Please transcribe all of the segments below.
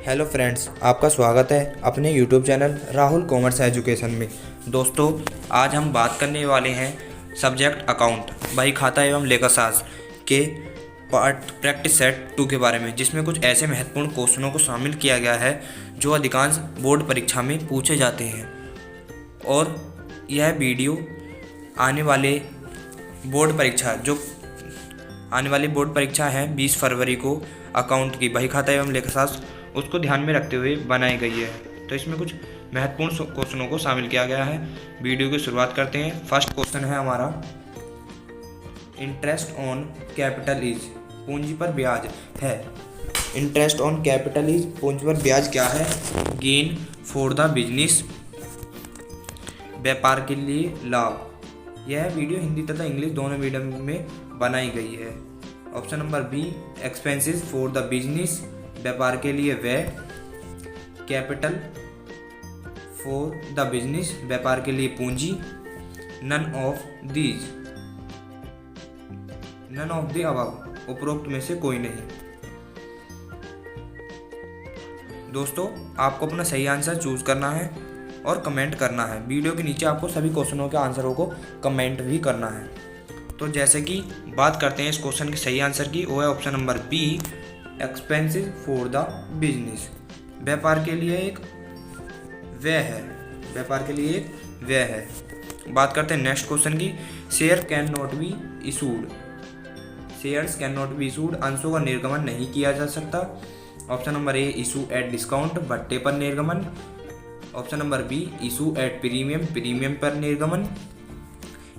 Hello friends, आपका स्वागत है अपने YouTube channel Rahul commerce education में। दोस्तों, आज हम बात करने वाले हैं सब्जेक्ट अकाउंट बही खाता एवं लेखाशास्त्र के पार्ट प्रैक्टिस सेट 2 के बारे में, जिसमें कुछ ऐसे महत्वपूर्ण क्वेश्चनों को शामिल किया गया है जो अधिकांश बोर्ड परीक्षा में पूछे जाते हैं। और यह वीडियो आने वाली बोर्ड परीक्षा है 20 फरवरी को अकाउंट की बही खाता एवं लेखाशास्त्र, उसको ध्यान में रखते हुए बनाई गई है। तो इसमें कुछ महत्वपूर्ण क्वेश्चनों को शामिल किया गया है। वीडियो की शुरुआत करते हैं। फर्स्ट क्वेश्चन है हमारा, इंटरेस्ट ऑन कैपिटल इज, पूंजी पर ब्याज है। इंटरेस्ट ऑन कैपिटल इज, पूंजी पर ब्याज क्या है? गेन फॉर द बिजनेस, व्यापार के लिए लाभ। यह वीडियो हिंदी तथा इंग्लिश दोनों मीडियम में बनाई गई है। Option number B, expenses for the business, व्यापार के लिए व्यय। कैपिटल फॉर द बिजनेस, व्यापार के लिए पूंजी। नन ऑफ द अबव, उपरोक्त में से कोई नहीं। दोस्तों, आपको अपना सही आंसर चूज करना है और कमेंट करना है। वीडियो के नीचे आपको सभी क्वेश्चनों के आंसरों को कमेंट भी करना है। तो जैसे कि बात करते हैं इस क्वेश्चन के सही आंसर की, वो है option number B, expensive for the business, व्यापार के लिए एक व्यय है। व्यापार के लिए एक व्यय है। बात करते हैं नेक्स्ट क्वेश्चन की, share can not be issued, shares can not be issued, अंशों का निर्गमन नहीं किया जा सकता। Option number A, issue at discount, भट्टे पर निर्गमन। Option number B, issue at premium, premium पर निर्गमन।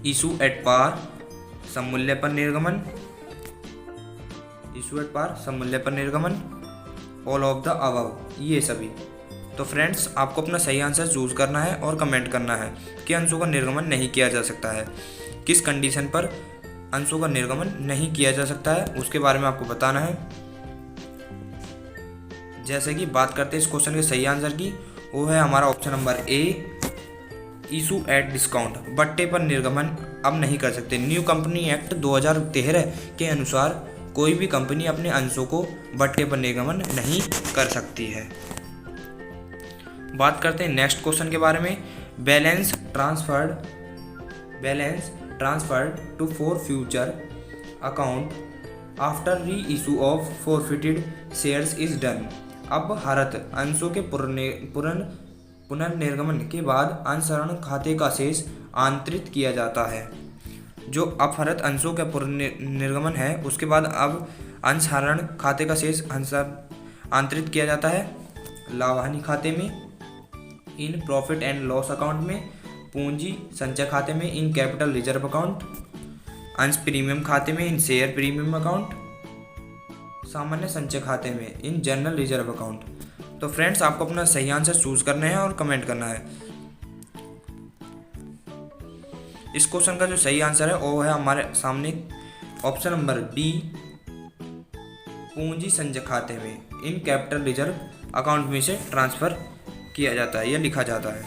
इशू एट पार, सममूल्य पर निर्गमन। इशू एट पार, सममूल्य पर निर्गमन। ऑल ऑफ द अबव, ये सभी। तो फ्रेंड्स, आपको अपना सही आंसर चूज करना है और कमेंट करना है कि अंशों का निर्गमन नहीं किया जा सकता है। किस कंडीशन पर अंशों का निर्गमन नहीं किया जा सकता है, उसके बारे में आपको बताना है। जैसे कि बात करते हैं इस क्वेश्चन के सही आंसर की, वो है हमारा option number A, issue at discount, बट्टे पर निर्गमन अब नहीं कर सकते। न्यू कंपनी एक्ट 2013 के अनुसार कोई भी कंपनी अपने अंशों को बट्टे पर निर्गमन नहीं कर सकती है। बात करते हैं नेक्स्ट क्वेश्चन के बारे में, balance transferred to for future account after reissue of forfeited shares is done. अब हरत अंशों के पुनर्निर्गमन के बाद अंशहरण खाते का शेष आंतरित किया जाता है। जो अपहृत अंशों का पुनर्निर्गमन है, उसके बाद अब अंशहरण खाते का शेष आंतरित किया जाता है लाभ-हानि खाते में, in profit and loss account में, पूंजी संचय खाते में, इन कैपिटल रिजर्व अकाउंट, अंश प्रीमियम खाते में, इन शेयर प्रीमियम अकाउंट, सामान्य संचय खाते में, इन जनरल रिजर्व अकाउंट। तो फ्रेंड्स, आपको अपना सही आंसर चूज करना है और कमेंट करना है। इस क्वेश्चन का जो सही आंसर है वो है हमारे सामने ऑप्शन नंबर बी, पूंजी संचय खाते में, इन कैपिटल रिजर्व अकाउंट में से ट्रांसफर किया जाता है या लिखा जाता है।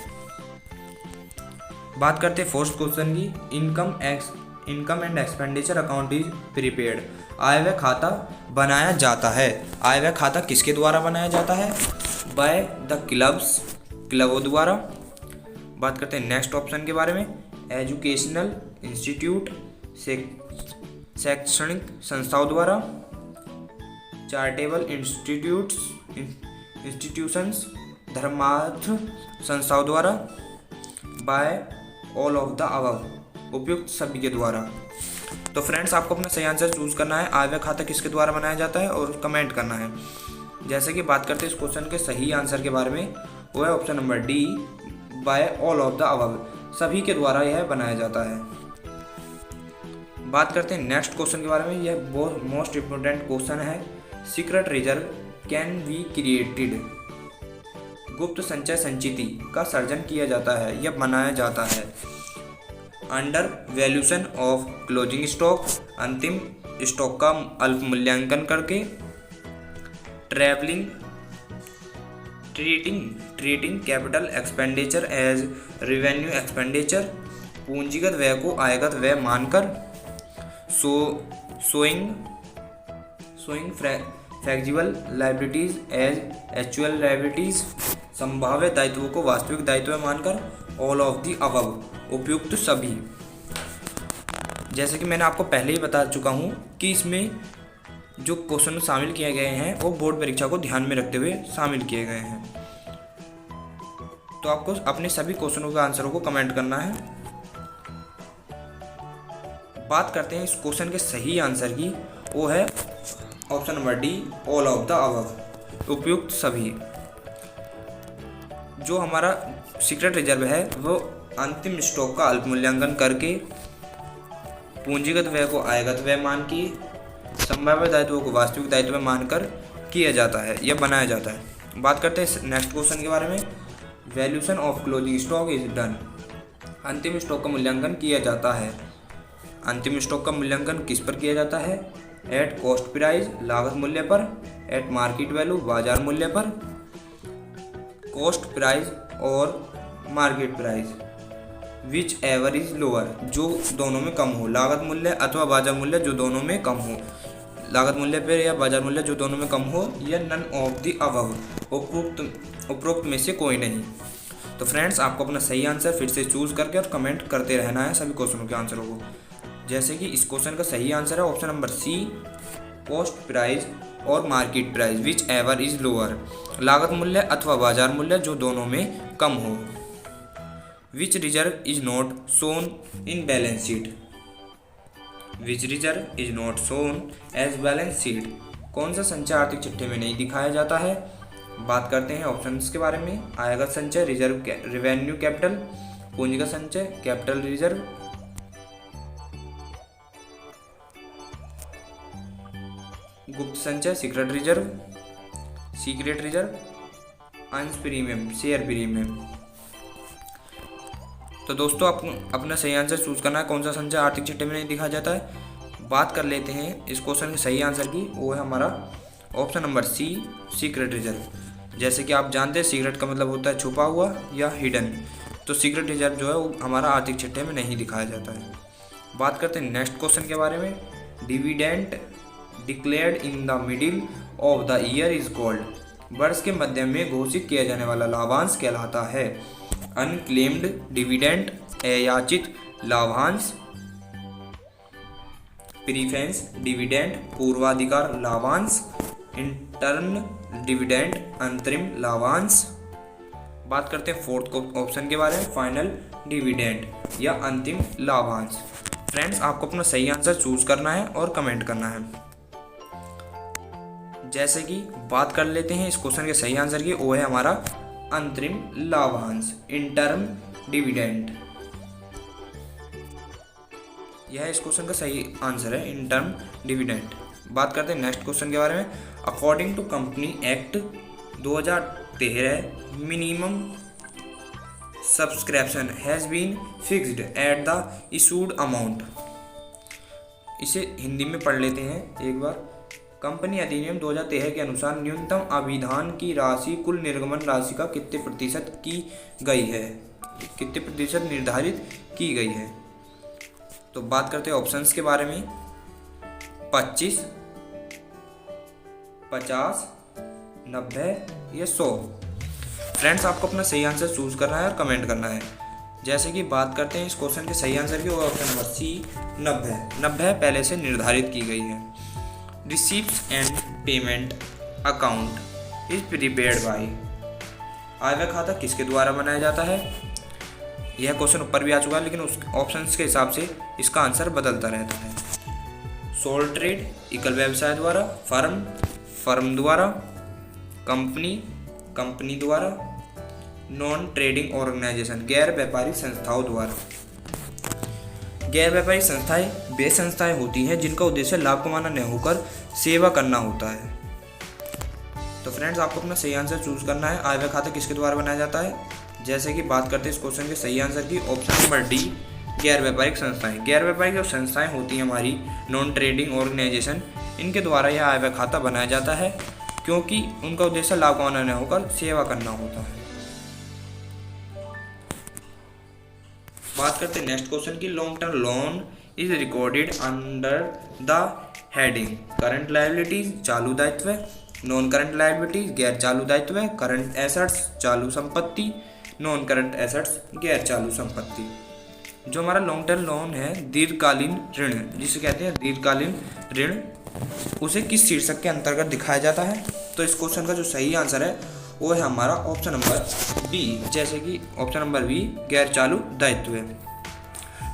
बात करते हैं फर्स्ट क्वेश्चन की, income and expenditure account is prepared, आय व्यय खाता बनाया जाता है। आय व्यय खाता किसके द्वारा बनाया जाता है? बाय द क्लबों द्वारा। बात करते हैं नेक्स्ट ऑप्शन के बारे में, एजुकेशनल इंस्टीट्यूट, शैक्षणिक संस्थाओं द्वारा, चैरिटेबल इंस्टीट्यूशंस, धर्मार्थ संस्थाओं द्वारा, by all of the above, उपयुक्त सभी के द्वारा। तो फ्रेंड्स, आपको अपना सही आंसर चूज करना है, आय व्यय खाता किसके द्वारा बनाया जाता है, और कमेंट करना है। जैसे कि बात करते हैं इस क्वेश्चन के सही आंसर के बारे में, वो है option number D, by all of the above, सभी के द्वारा यह बनाया जाता है। बात करते हैं नेक्स्ट क्वेश्चन के बारे में, यह बहुत मोस्ट इम्पोर्टेंट क्वेश्चन है, secret reserve can be created, गुप्त संचय संचिति का सर्जन किया जाता है या बनाया जाता है। Undervaluation of closing stock, अंतिम स्टॉक का अल्प मूल्यांकन करके, treating capital expenditure as revenue expenditure, पूंजीगत व्यय को आयगत व्यय मानकर, showing fixable liabilities as actual liabilities, संभाव्य दायित्वों को वास्तविक दायित्व मानकर, ऑल ऑफ दी अबव, उपयुक्त सभी। जैसे कि मैंने आपको पहले ही बता चुका हूँ कि इसमें जो क्वेश्चन शामिल किए गए हैं वो बोर्ड परीक्षा को ध्यान में रखते हुए शामिल किए गए हैं। तो आपको अपने सभी क्वेश्चनों के आंसरों को कमेंट करना है। बात करते हैं इस क्वेश्चन के सही आंसर की, वो है option number D, all of the above, उपयुक्त सभी। जो हमारा सीक्रेट रिजर्व है वो अंतिम स्टॉक का अल्प मूल्यांकन करके पूंजीगत व्यय को आयगत व्यय मान के संभाव्य दायित्वों को वास्तविक दायित्व मानकर किया जाता है या बनाया जाता है। बात करते हैं नेक्स्ट क्वेश्चन के बारे में। Valuation of closing stock is done, अंतिम स्टॉक का मूल्यांकन किया जाता है। अंतिम स्टॉक का मूल्यांकन किस पर किया जाता है? एट कॉस्ट प्राइस, लागत मूल्य पर, एट मार्केट वैल्यू, बाजार मूल्य पर, कॉस्ट प्राइस और market price, whichever is lower, जो दोनों में कम हो, लागत मूल्य अथवा बाजार मूल्य जो दोनों में कम हो, लागत मूल्य पर या बाजार मूल्य जो दोनों में कम हो, या नन ऑफ द अबव, उपरोक्त में से कोई नहीं। तो फ्रेंड्स, आपको अपना सही आंसर फिर से चूज करके और कमेंट करते रहना है सभी क्वेश्चनों के आंसरों को। जैसे कि इस क्वेश्चन का सही आंसर है option number C, cost price और market price, whichever is lower, लागत मूल्य अथवा बाजार मूल्य जो दोनों में कम हो। Which reserve is not shown in balance sheet, which reserve is not shown as balance sheet, कौन सा संचय आर्थिक चिट्ठे में नहीं दिखाया जाता है? बात करते हैं ऑप्शंस के बारे में। आयगत संचय, रिजर्व रेवेन्यू कैपिटल, पूंजीगत संचय, कैपिटल रिजर्व, गुप्त संचय, सीक्रेट रिजर्व, अंश प्रीमियम, शेयर प्रीमियम। तो दोस्तों, अपना सही आंसर चूज करना है, कौन सा संचय आर्थिक चिट्ठे में नहीं दिखाया जाता है। बात कर लेते हैं इस क्वेश्चन के सही आंसर की, वो है हमारा option number C, secret reserve. जैसे कि आप जानते हैं सीक्रेट का मतलब होता है छुपा हुआ या हिडन, तो सीक्रेट रिजर्व जो है वो हमारा आर्थिक चिट्ठे में नहीं दिखाया जाता है। बात करते हैं नेक्स्ट क्वेश्चन के बारे में। Dividend declared in the middle of the year is called, वर्ष के मध्य में घोषित किया जाने वाला लाभांश कहलाता है। अनक्लेम्ड डिविडेंड, अयाचित लाभांश, प्रीफेंस डिविडेंड, पूर्वाधिकार लाभांश, इंटर्न डिविडेंड, अंतरिम लाभांश। बात करते हैं फोर्थ ऑप्शन के बारे में, फाइनल डिविडेंड या अंतिम लाभांश। फ्रेंड्स, आपको अपना सही आंसर चूज करना है और कमेंट करना है। जैसे कि बात कर लेते हैं इस क्वेश्चन के सही आंसर की, वो है हमारा अंतरिम लाभांश, इंटर्म डिविडेंड। यह इस क्वेश्चन का सही आंसर है, इंटर्म डिविडेंड। बात करते हैं नेक्स्ट क्वेश्चन के बारे में। According to company act 2013, minimum subscription has been fixed at the issued amount. इसे हिंदी में पढ़ लेते हैं एक बार। कंपनी अधिनियम 2013 के अनुसार न्यूनतम अभिधान की राशि कुल निर्गमन राशि का कितने प्रतिशत की गई है, कितने प्रतिशत निर्धारित की गई है। तो बात करते हैं ऑप्शंस के बारे में। 25, 50, 90 या 100। फ्रेंड्स, आपको अपना सही आंसर चूज करना है और कमेंट करना है। जैसे कि बात करते हैं इस क्वेश्चन के सही आंसर की, वो ऑप्शन नंबर सी, 90 पहले से निर्धारित की गई है। Receipts and payment account is prepared by, आय खाता किसके द्वारा बनाया जाता है। यह क्वेश्चन ऊपर भी आ चुका है, लेकिन उस ऑप्शंस के हिसाब से इसका आंसर बदलता रहता है। सोल ट्रेड, एकल व्यवसाय द्वारा, फर्म द्वारा, कंपनी द्वारा, नॉन ट्रेडिंग ऑर्गेनाइजेशन, गैर व्यापारिक संस्थाओं द्वारा। गैर व्यापारिक संस्थाएं वे संस्थाएं होती हैं जिनका उद्देश्य लाभ कमाना न होकर सेवा करना होता है। तो फ्रेंड्स, आपको अपना सही आंसर चूज करना है। आय व्यय खाता किसके द्वारा बनाया जाता है। जैसे कि बात करते हैं इस क्वेश्चन के सही आंसर की, ऑप्शन नंबर डी, गैर व्यापारिक संस्थाएं। गैर व्यापारिक जो संस्थाएं होती हैं हमारी, नॉन ट्रेडिंग ऑर्गेनाइजेशन, इनके द्वारा यह आय व्यय खाता बनाया जाता है, क्योंकि उनका उद्देश्य लाभ कमाना न होकर सेवा करना होता है। बात करते हैं नेक्स्ट क्वेश्चन की। Long term loan is recorded under the heading. Current liabilities चालू दायित्व, नॉन करंट लायबिलिटीज गैर चालू दायित्व, करंट एसेट्स चालू संपत्ति, नॉन करंट एसेट्स गैर चालू संपत्ति। जो हमारा लॉन्ग टर्म लोन है, दीर्घकालीन ऋण जिसे कहते हैं दीर्घकालीन ऋण, उसे किस शीर्षक के अंतर्गत दिखाया जाता है? तो इस क्वेश्चन का जो सही आंसर है वो है हमारा ऑप्शन नंबर बी। जैसे कि ऑप्शन नंबर बी गैर चालू दायित्व है,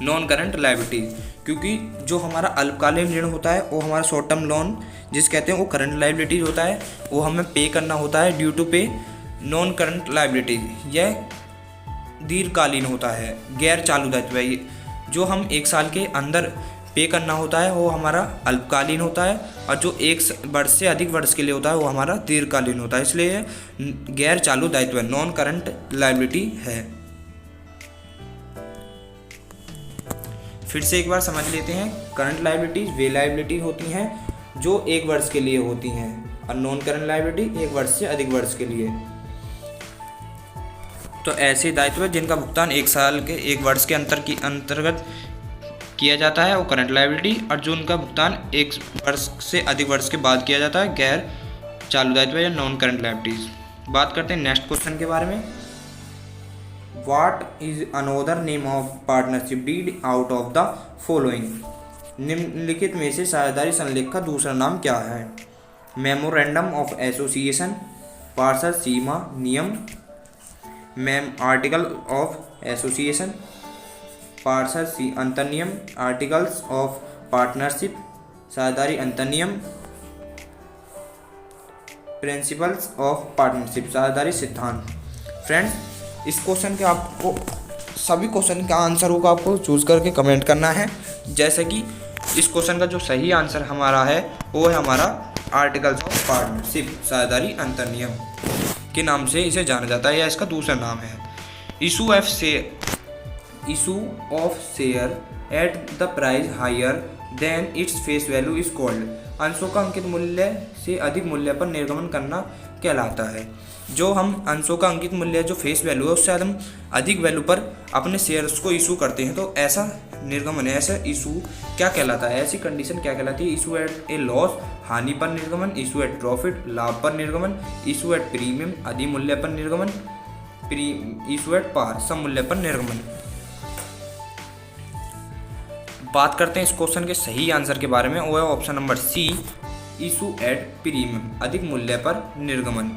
नॉन करंट लायबिलिटीज। क्योंकि जो हमारा अल्पकालीन ऋण होता है वो हमारा शॉर्ट टर्म लोन जिसे कहते हैं वो करंट लायबिलिटीज होता है, वो हमें पे करना होता है ड्यू टू पे। नॉन करंट लायबिलिटीज यह दीर्घकालीन होता है, गैर चालू दायित्व है। जो हम 1 साल के अंदर पे करना होता है वो हमारा अल्पकालीन होता है, और जो 1 वर्ष से अधिक वर्ष के लिए होता है वो हमारा दीर्घकालीन होता है। इसलिए गैर चालू दायित्व है, नॉन करंट लायबिलिटी है। फिर से एक बार समझ लेते हैं, करंट लायबिलिटीज वे लायबिलिटी होती हैं जो 1 वर्ष के लिए होती हैं, और नॉन करंट लायबिलिटी 1 वर्ष से अधिक वर्ष के लिए। तो ऐसे दायित्व जिनका भुगतान 1 साल के 1 वर्ष के अंतर्गत किया जाता है वो करंट लायबिलिटी, और जो उनका भुगतान 1 वर्ष से अधिक वर्ष के बाद किया जाता है गैर चालू दायित्व या नॉन करंट लायबिलिटीज। बात करते हैं नेक्स्ट क्वेश्चन के बारे में। What is another name of partnership deed out of the following? निम्नलिखित में से साझेदारी संलेख का दूसरा नाम क्या है? मेमोरेंडम ऑफ एसोसिएशन, पार्षद सीमा नियम, आर्टिकल ऑफ एसोसिएशन, पार्षद अंतर्नियम, आर्टिकल्स ऑफ पार्टनरशिप, साझेदारी अंतर्नियम, प्रिंसिपल्स ऑफ पार्टनरशिप, साझेदारी सिद्धांत। फ्रेंड्स, इस क्वेश्चन के आपको सभी क्वेश्चन का आंसर को आपको चूज करके कमेंट करना है। जैसे कि इस क्वेश्चन का जो सही आंसर हमारा है वो है हमारा आर्टिकल्स ऑफ पार्टनरशिप, साझेदारी अंतर्नियम के नाम से इसे जाना जाता है, या इसका दूसरा नाम है। Issue of share at the price higher than its face value is called. अंशों का अंकित मूल्य से अधिक मूल्य पर निर्गमन करना कहलाता है। जो हम अंशों का अंकित मूल्य जो फेस वैल्यू है उससे हम अधिक वैल्यू पर अपने शेयर्स को इशू करते हैं, तो ऐसा निर्गमन है, ऐसा इशू क्या कहलाता है? ऐसी कंडीशन क्या कहलाती है? इशू एट ए लॉस, हानि पर निर्गमन, इशू एट प्रॉफिट, लाभ पर निर्गमन, इशू एट प्रीमियम, अधिमूल्य पर निर्गमन, इशू एट पार, सममूल्य पर निर्गमन। बात करते हैं इस क्वेश्चन के सही आंसर के बारे में, वो है option number C, issue at premium, अधिक मूल्य पर निर्गमन।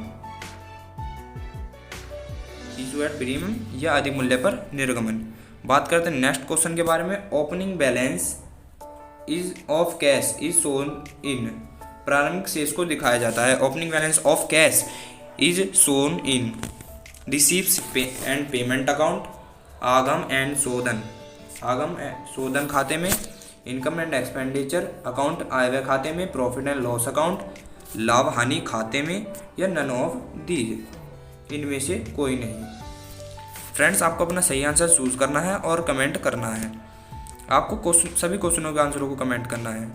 इशू एट प्रीमियम या अधिक मूल्य पर निर्गमन। बात करते हैं नेक्स्ट क्वेश्चन के बारे में। Opening balance is of cash is shown in. प्रारंभिक शेष को दिखाया जाता है। Opening balance of cash is shown in receives and payment account, आगम एंड शोधन, आगम शोधन खाते में, इनकम एंड एक्सपेंडिचर अकाउंट, आय व्यय खाते में, प्रॉफिट एंड लॉस अकाउंट, लाभ हानि खाते में, या नन ऑफ दीज, इनमें से कोई नहीं। फ्रेंड्स, आपको अपना सही आंसर चूज करना है और कमेंट करना है। आपको सभी क्वेश्चनों के आंसरों को कमेंट करना है।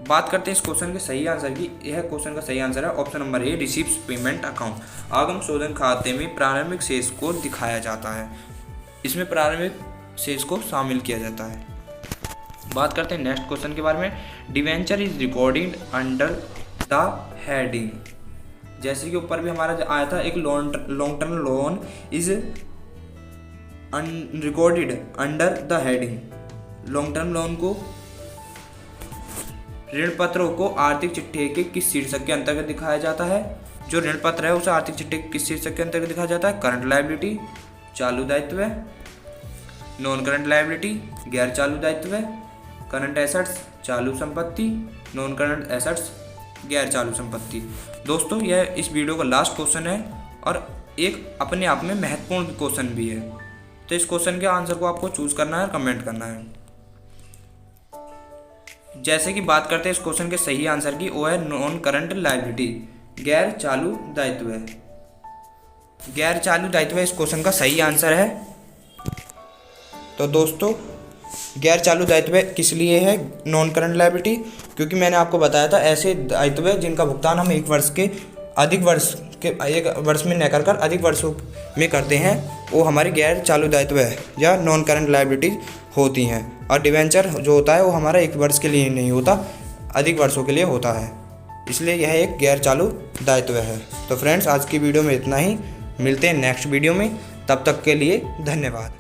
बात करते हैं इस क्वेश्चन के सही आंसर की। यह क्वेश्चन का सही आंसर है ऑप्शन नंबर ए, रिसीव्स पेमेंट अकाउंट। आगम शोधन खाते में प्रारंभिक शेष को दिखाया जाता है, इसमें प्रारंभिक शेष को शामिल किया जाता है। बात करते हैं नेक्स्ट क्वेश्चन के बारे में। Debenture is recording under the heading. जैसे कि ऊपर भी हमारा आया था, एक long term loan is recorded under the heading. Long term loan को, ऋण पत्रों को आर्थिक चिट्ठे के किस शीर्षक के अंतर्गत दिखाया जाता है? जो ऋण पत्र है उसे आर्थिक चिट्ठे किस शीर्षक के अंतर्गत दिखाया जाता है? करंट लायबिलिटी, चालू दायित्व, नॉन करंट लायबिलिटी, गैर चालू दायित्व, करंट एसेट्स, चालू संपत्ति, नॉन करंट एसेट्स, गैर चालू संपत्ति। दोस्तों, यह इस वीडियो का लास्ट क्वेश्चन है और एक अपने आप में महत्वपूर्ण क्वेश्चन भी है। तो इस क्वेश्चन के आंसर को आपको चूज करना है और कमेंट करना है। जैसे कि बात करते हैं इस क्वेश्चन के सही आंसर की, वो है नॉन करंट लायबिलिटी, गैर चालू दायित्व है। गैर चालू दायित्व इस क्वेश्चन का सही आंसर है। तो दोस्तों, गैर चालू दायित्व किस लिए है नॉन करंट लायबिलिटी? क्योंकि मैंने आपको बताया था ऐसे दायित्व जिनका भुगतान हम एक वर्ष में न कर अधिक वर्षों में करते हैं, वो हमारी गैर चालू दायित्व है या नॉन करंट लायबिलिटी होती हैं। और डिवेंचर जो होता है वो हमारा एक वर्ष के लिए नहीं होता, अधिक वर्षों के लिए होता है, इसलिए यह एक गैर चालू दायित्व है। तो फ्रेंड्स, आज की वीडियो में इतना ही। मिलते हैं नेक्स्ट वीडियो में, तब तक के लिए धन्यवाद।